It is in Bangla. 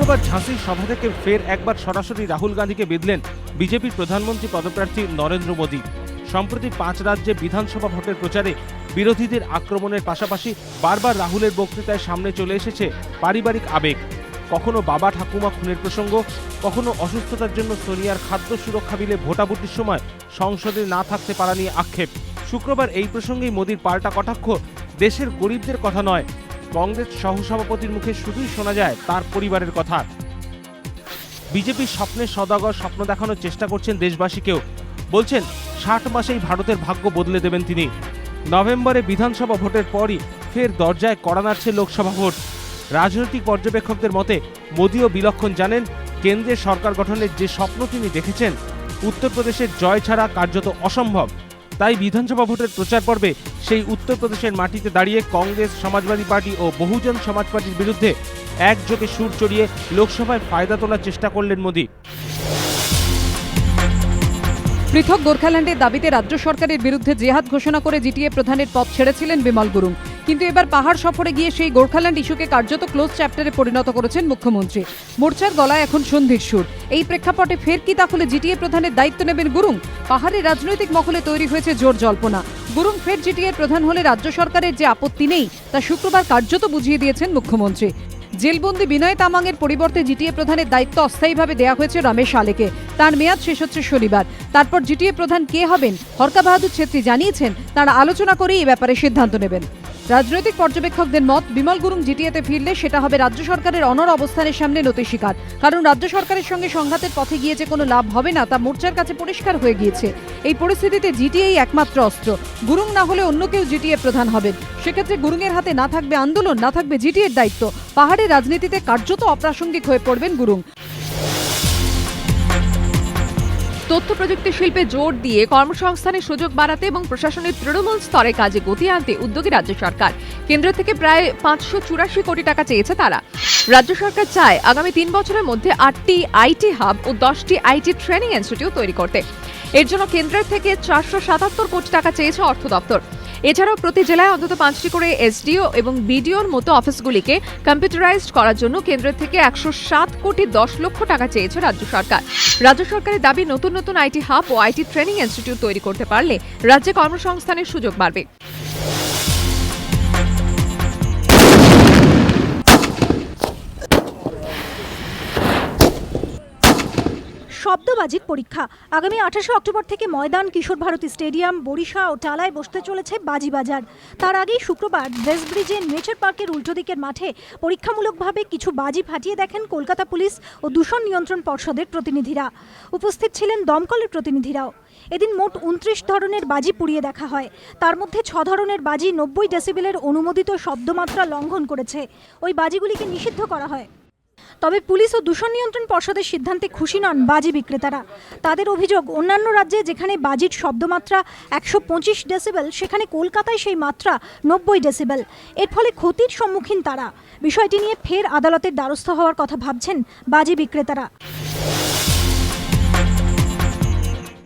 শুক্রবার ঝাঁসির সভা থেকে ফের একবার সরাসরি রাহুল গান্ধীকে বিঁধলেন বিজেপির প্রধানমন্ত্রী পদপ্রার্থী নরেন্দ্র মোদী। সম্প্রতি 5 রাজ্যে বিধানসভা ভোটের প্রচারে বিরোধীদের আক্রমণের পাশাপাশি বারবার রাহুলের বক্তৃতায় সামনে চলে এসেছে পারিবারিক আবেগ। কখনো বাবা ঠাকুমা খুনের প্রসঙ্গ, কখনো অসুস্থতার জন্য সোনিয়ার খাদ্য সুরক্ষা বিলে ভোটাভুটির সময় সংসদে না থাকতে পারা নিয়ে আক্ষেপ। শুক্রবার এই প্রসঙ্গেই মোদীর পাল্টা কটাক্ষ দেশের গরিবদের কথা নয়, কংগ্রেস সহসভাপতির মুখে শুধুই শোনা যায় তার পরিবারের কথা। বিজেপির স্বপ্নের সওদাগর স্বপ্ন দেখানোর চেষ্টা করছেন দেশবাসীকেও। বলছেন 60 মাসেই ভারতের ভাগ্য বদলে দেবেন তিনি। নভেম্বরে বিধানসভা ভোটের পরই ফের দরজায় কড়া নাড়ছে লোকসভা ভোট। রাজনৈতিক পর্যবেক্ষকদের মতে মোদীও বিলক্ষণ জানেন কেন্দ্রের সরকার গঠনের যে স্বপ্ন তিনি দেখেছেন উত্তরপ্রদেশের জয় ছাড়া কার্যত অসম্ভব। তাই বিধানসভা ভোটের প্রচার পর্বে সেই উত্তরপ্রদেশের মাটিতে দাঁড়িয়ে কংগ্রেস, সমাজবাদী পার্টি ও বহুজন সমাজ পার্টির বিরুদ্ধে একযোগে সুর চড়িয়ে লোকসভায় ফায়দা তোলার চেষ্টা করলেন মোদী। পৃথক গোর্খাল্যান্ডের দাবিতে রাজ্য সরকারের বিরুদ্ধে জেহাদ ঘোষণা করে জিটিএ প্রধানের পদ ছেড়েছিলেন বিমল গুরুং। কিন্তু এবার পাহাড় সফরে গিয়ে সেই গোর্খাল্যান্ড ইস্যুকে কার্যত ক্লোজ চ্যাপ্টারে পরিণত করেছেন মুখ্যমন্ত্রী। মোর্চার গলায় এখন সন্ধির সুর। এই প্রেক্ষাপটে ফের কি তাহলে জিটিএ প্রধানের দায়িত্ব নেবেন গুরুং? পাহাড়ের রাজনৈতিক মহলে তৈরি হয়েছে জোর জল্পনা। গুরুং ফের জিটিএ প্রধান হলে রাজ্য সরকারের যে আপত্তি নেই তা শুক্রবার কার্যত বুঝিয়ে দিয়েছেন মুখ্যমন্ত্রী। জেলবন্দি বিনয় তামাংয়ের পরিবর্তে জিটিএ প্রধানের দায়িত্ব অস্থায়ীভাবে দেওয়া হয়েছে রমেশ আলেকে। তার মেয়াদ শেষ হচ্ছে শনিবার। তারপর জিটিএ প্রধান কে হবেন হরকা বাহাদুর ছেত্রী জানিয়েছেন তারা আলোচনা করেই এ ব্যাপারে সিদ্ধান্ত নেবেন। রাজনৈতিক পর্যবেক্ষকদের মত, বিমল গুরুং জিটিএতে ফিরলে সেটা হবে রাজ্য সরকারের অনড় অবস্থানের সামনে নতি স্বীকার। কারণ রাজ্য সরকারের সঙ্গে সংঘাতের পথে গিয়ে যে কোনো লাভ হবে না তা মোর্চার কাছে পরিষ্কার হয়ে গিয়েছে। এই পরিস্থিতিতে জিটিএই একমাত্র অস্ত্র। গুরুং না হলে অন্য কেউ জিটিএ প্রধান হবেন। সেক্ষেত্রে গুরুংয়ের হাতে না থাকবে আন্দোলন, না থাকবে জিটিএর দায়িত্ব। পাহাড়ের রাজনীতিতে কার্যত অপ্রাসঙ্গিক হয়ে পড়বেন গুরুং। তথ্য প্রযুক্তি শিল্পে জোর দিয়ে কর্মসংস্থানের সুযোগ বাড়াতে এবং প্রশাসনের তৃণমূল স্তরে কাজে গতি আনতে উদ্যোগী রাজ্য সরকার। কেন্দ্র থেকে প্রায় 584 কোটি টাকা চেয়েছে তারা। রাজ্য সরকার চায় আগামী 3 বছরের মধ্যে 8টি আইটি হাব ও 10টি আইটি ট্রেনিং ইনস্টিটিউট তৈরি করতে। এর জন্য কেন্দ্রের থেকে 477 কোটি টাকা চেয়েছে অর্থ দপ্তর। এছাড়াও প্রতি জেলায় অন্তত 5টি করে এসডিও এবং বিডিওর মতো অফিসগুলিকে কম্পিউটারাইজড করার জন্য কেন্দ্রের থেকে 107 কোটি 10 লক্ষ টাকা চেয়েছে রাজ্য সরকার। রাজ্য সরকারের দাবি নতুন নতুন আইটি হাব ও আইটি ট্রেনিং ইনস্টিটিউট তৈরি করতে পারলে রাজ্যে কর্মসংস্থানের সুযোগ বাড়বে। শব্দবাজির পরীক্ষা আগামী 28 অক্টোবর থেকে ময়দান, কিশোর ভারতী স্টেডিয়াম, বরিশা ও টালায় বসতে চলেছে বাজি বাজার। তার আগেই শুক্রবার ব্রিজে নেচার পার্কের উল্টো দিকের মাঠে পরীক্ষামূলকভাবে কিছু বাজি ফাটিয়ে দেখেন কলকাতা পুলিশ ও দূষণ নিয়ন্ত্রণ পর্ষদের প্রতিনিধিরা। উপস্থিত ছিলেন দমকলের প্রতিনিধিরাও। এদিন মোট 29 ধরনের বাজি পুড়িয়ে দেখা হয়। তার মধ্যে 6 ধরনের বাজি 90 ডেসিবেলের অনুমোদিত শব্দমাত্রা লঙ্ঘন করেছে। ওই বাজিগুলিকে নিষিদ্ধ করা হয়। তবে পুলিশ ও দূষণ নিয়ন্ত্রণ পর্ষদের সিদ্ধান্তে খুশি নন বাজি বিক্রেতারা। তাদের অভিযোগ, অন্যান্য রাজ্যে যেখানে বাজির শব্দমাত্রা 125 ডেসিবেল, সেখানে কলকাতায় সেই মাত্রা 90 ডেসিবেল। এর ফলে ক্ষতির সম্মুখীন তারা। বিষয়টি নিয়ে ফের আদালতের দ্বারস্থ হওয়ার কথা ভাবছেন বাজি বিক্রেতারা।